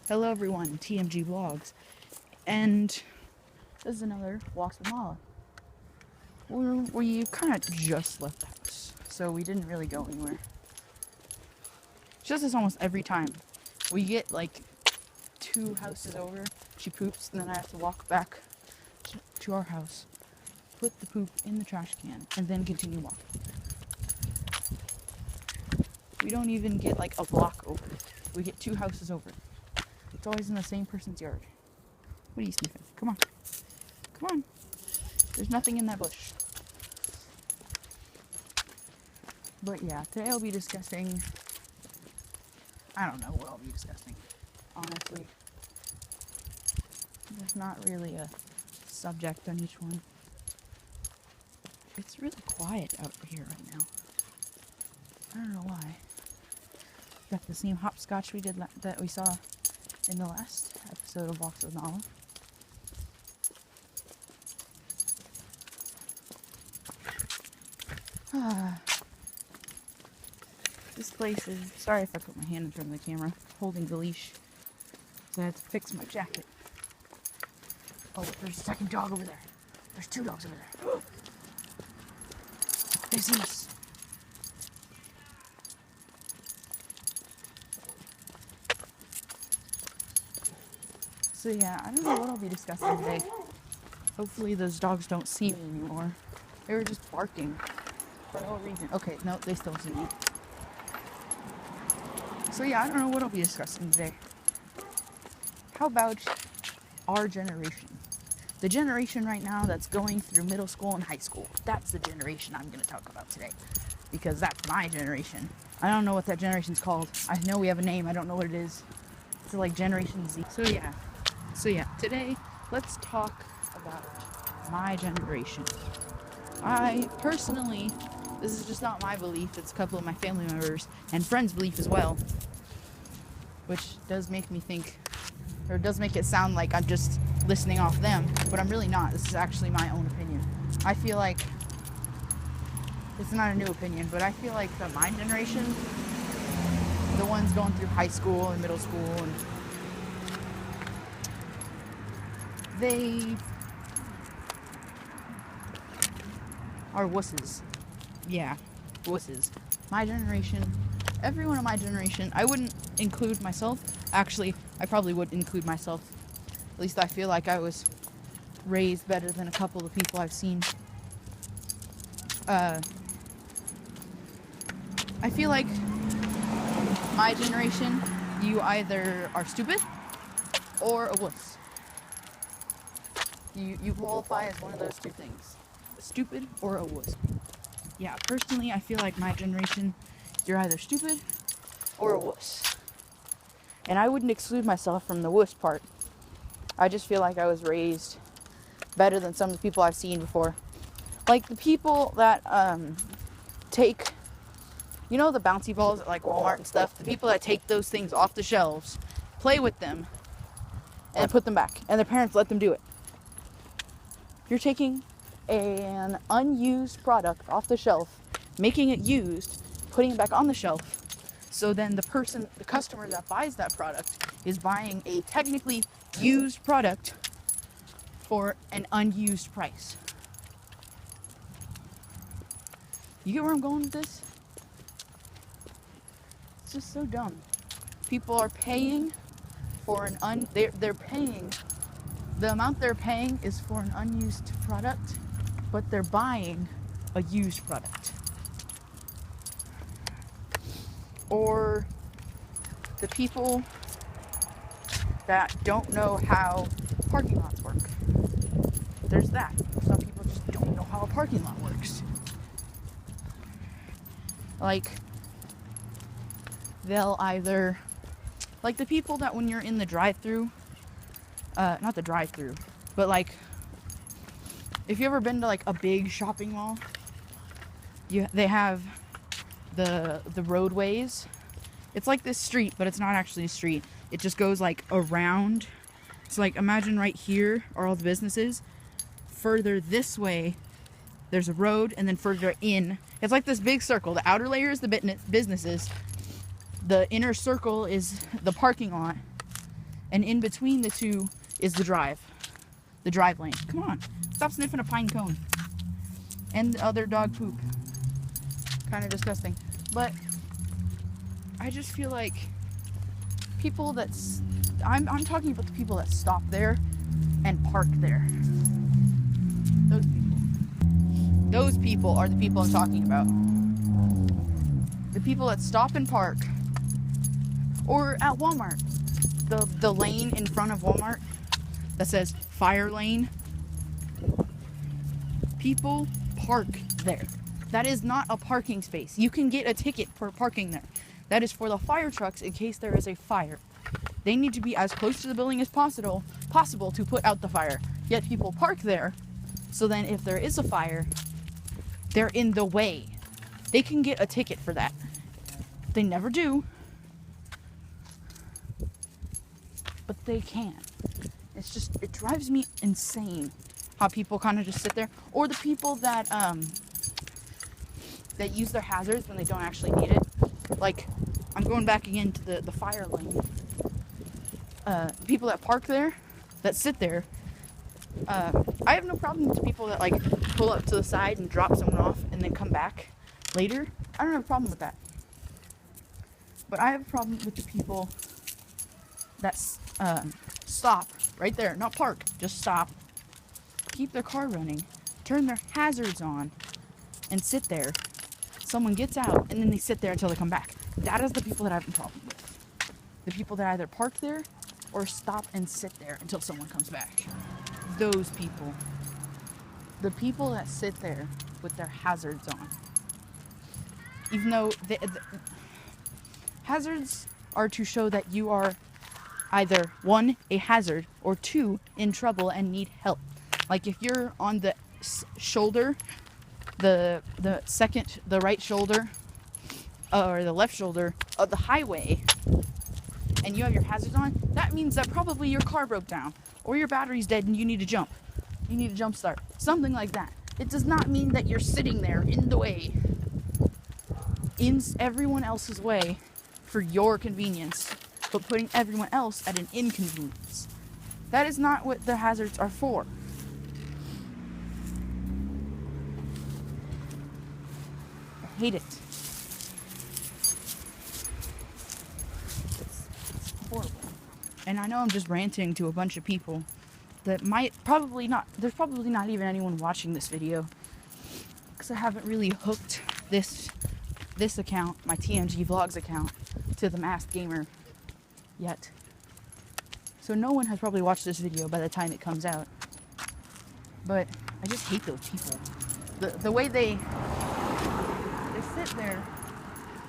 Hello everyone, TMG Vlogs, and this is another Walks with Mala. We kind of just left the house, so we didn't really go anywhere. She does this almost every time. We get like 2 houses over, she poops, and then I have to walk back to our house, put the poop in the trash can, and then continue walking. We don't even get like a block over. We get 2 houses over. It's always in the same person's yard. What are you sniffing? Come on. Come on. There's nothing in that bush. But yeah, today I'll be discussing... I don't know what I'll be discussing, honestly. There's not really a subject on each one. It's really quiet out here right now. I don't know why. Got the same hopscotch that we saw in the last episode of Walks with Nala. This place is... Sorry if I put my hand in front of the camera, holding the leash. So I had to fix my jacket. Oh, there's a second dog over there. There's 2 dogs over there. They see us. So yeah, I don't know what I'll be discussing today. Hopefully those dogs don't see me anymore. They were just barking for no reason. Okay, no, they still see me. So yeah, I don't know what I'll be discussing today. How about our generation? The generation right now that's going through middle school and high school. That's the generation I'm going to talk about today. Because that's my generation. I don't know what that generation's called. I know we have a name. I don't know what it is. It's like Generation Z. So yeah, today let's talk about my generation. I personally, this is just not my belief, it's a couple of my family members and friends' belief as well. Which does make me think, or does make it sound like I'm just listening off them, but I'm really not. This is actually my own opinion. I feel like, it's not a new opinion, but I feel like that my generation, the ones going through high school and middle school, and they are wusses. Yeah, wusses. My generation, everyone in my generation, I wouldn't include myself. Actually, I probably would include myself. At least I feel like I was raised better than a couple of people I've seen. I feel like my generation, you either are stupid or a wuss. You qualify as one of those 2 things. Stupid or a wuss. Yeah, personally, I feel like my generation, you're either stupid or a wuss. And I wouldn't exclude myself from the wuss part. I just feel like I was raised better than some of the people I've seen before. Like the people that take, you know, the bouncy balls at like Walmart and stuff? The people that take those things off the shelves, play with them, and put them back. And their parents let them do it. You're taking an unused product off the shelf, making it used, putting it back on the shelf, so then the customer that buys that product is buying a technically used product for an unused price. You get where I'm going with this? It's just so dumb. People are paying for they're paying, the amount they're paying is for an unused product, but they're buying a used product. Or the people that don't know how parking lots work. There's that. Some people just don't know how a parking lot works. Like, they'll either... Like the people that when you're in the drive-thru, not the drive-thru, but like, if you've ever been to like a big shopping mall, they have the roadways. It's like this street, but it's not actually a street. It just goes like around. So like imagine right here are all the businesses. Further this way, there's a road, and then further in, it's like this big circle. The outer layer is the businesses. The inner circle is the parking lot. And in between the two is the drive lane. Come on, stop sniffing a pine cone. And the other dog poop. Kind of disgusting. But I just feel like people I'm talking about the people that stop there and park there. Those people are the people I'm talking about. The people that stop and park. Or at Walmart. The lane in front of Walmart that says fire lane. People park there. That is not a parking space. You can get a ticket for parking there. That is for the fire trucks in case there is a fire. They need to be as close to the building as possible to put out the fire. Yet people park there, so then if there is a fire, they're in the way. They can get a ticket for that. They never do, but they can. It drives me insane how people kind of just sit there, or the people that use their hazards when they don't actually need it. Like, I'm going back again to the fire lane. People that park there, that sit there, I have no problem with the people that like pull up to the side and drop someone off and then come back later. I don't have a problem with that. But I have a problem with the people that stop right there, not park, just stop, keep their car running, turn their hazards on, and sit there. Someone gets out, and then they sit there until they come back. That is the people that I have a problem with. The people that either park there or stop and sit there until someone comes back. Those people. The people that sit there with their hazards on. Even though the hazards are to show that you are either, 1, a hazard, or 2, in trouble and need help. Like if you're on the shoulder, the right shoulder, or the left shoulder of the highway, and you have your hazards on, that means that probably your car broke down, or your battery's dead and you need to jump. You need a jump start. Something like that. It does not mean that you're sitting there in the way, in everyone else's way, for your convenience, but putting everyone else at an inconvenience. That is not what the hazards are for. I hate it. It's horrible. And I know I'm just ranting to a bunch of people that might probably not, there's probably not even anyone watching this video, because I haven't really hooked this account, my TMG Vlogs account, to the Masked Gamer yet. So no one has probably watched this video by the time it comes out. But I just hate those people. The way they sit there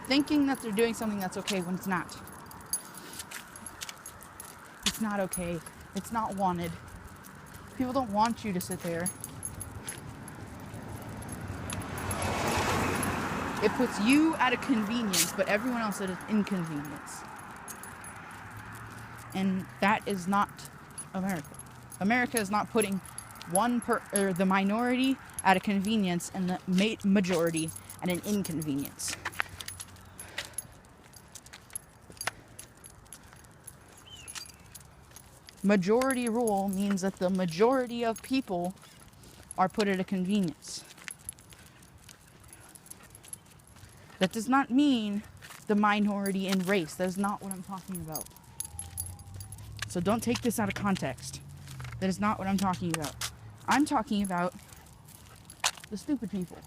thinking that they're doing something that's okay when it's not. It's not okay. It's not wanted. People don't want you to sit there. It puts you at a convenience, but everyone else at an inconvenience. And that is not America. America is not putting the minority at a convenience and the majority at an inconvenience. Majority rule means that the majority of people are put at a convenience. That does not mean the minority in race. That is not what I'm talking about. So don't take this out of context. That is not what I'm talking about. I'm talking about the stupid people.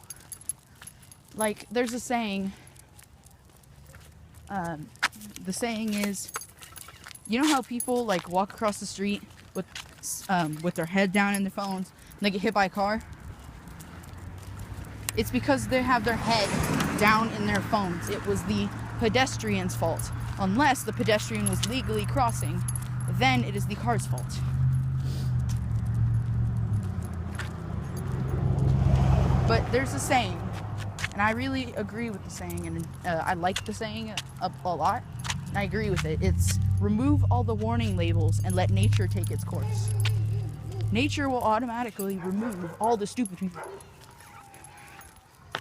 Like, there's a saying. The saying is, you know how people like walk across the street with their head down in their phones and they get hit by a car? It's because they have their head down in their phones. It was the pedestrian's fault. Unless the pedestrian was legally crossing, then it is the car's fault. But there's a saying, and I really agree with the saying, and I like the saying a lot, and I agree with it. It's, remove all the warning labels and let nature take its course. Nature will automatically remove all the stupid people.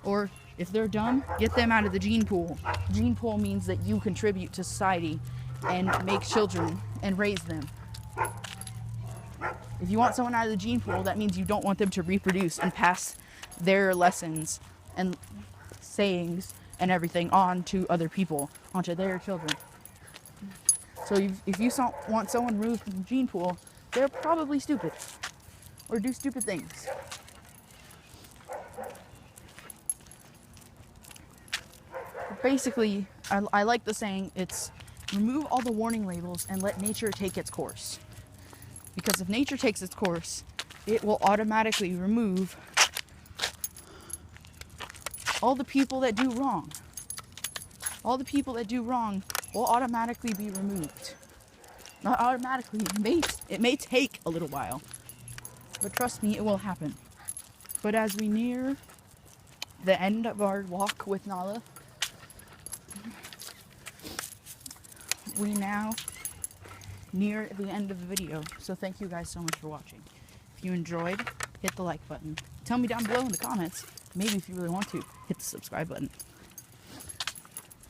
Or, if they're dumb, get them out of the gene pool. Gene pool means that you contribute to society and make children and raise them. If you want someone out of the gene pool, that means you don't want them to reproduce and pass their lessons and sayings and everything on to other people, onto their children. So if you want someone removed from the gene pool, they're probably stupid or do stupid things. Basically, I like the saying, it's remove all the warning labels and let nature take its course. Because if nature takes its course, it will automatically remove all the people that do wrong. All the people that do wrong will automatically be removed. Not automatically, it may take a little while, but trust me, it will happen. But as we near the end of our walk with Nala, we now near the end of the video. So thank you guys so much for watching. If you enjoyed, hit the like button. Tell me down below in the comments, maybe if you really want to, hit the subscribe button.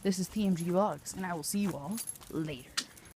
This is TMG Vlogs, and I will see you all later.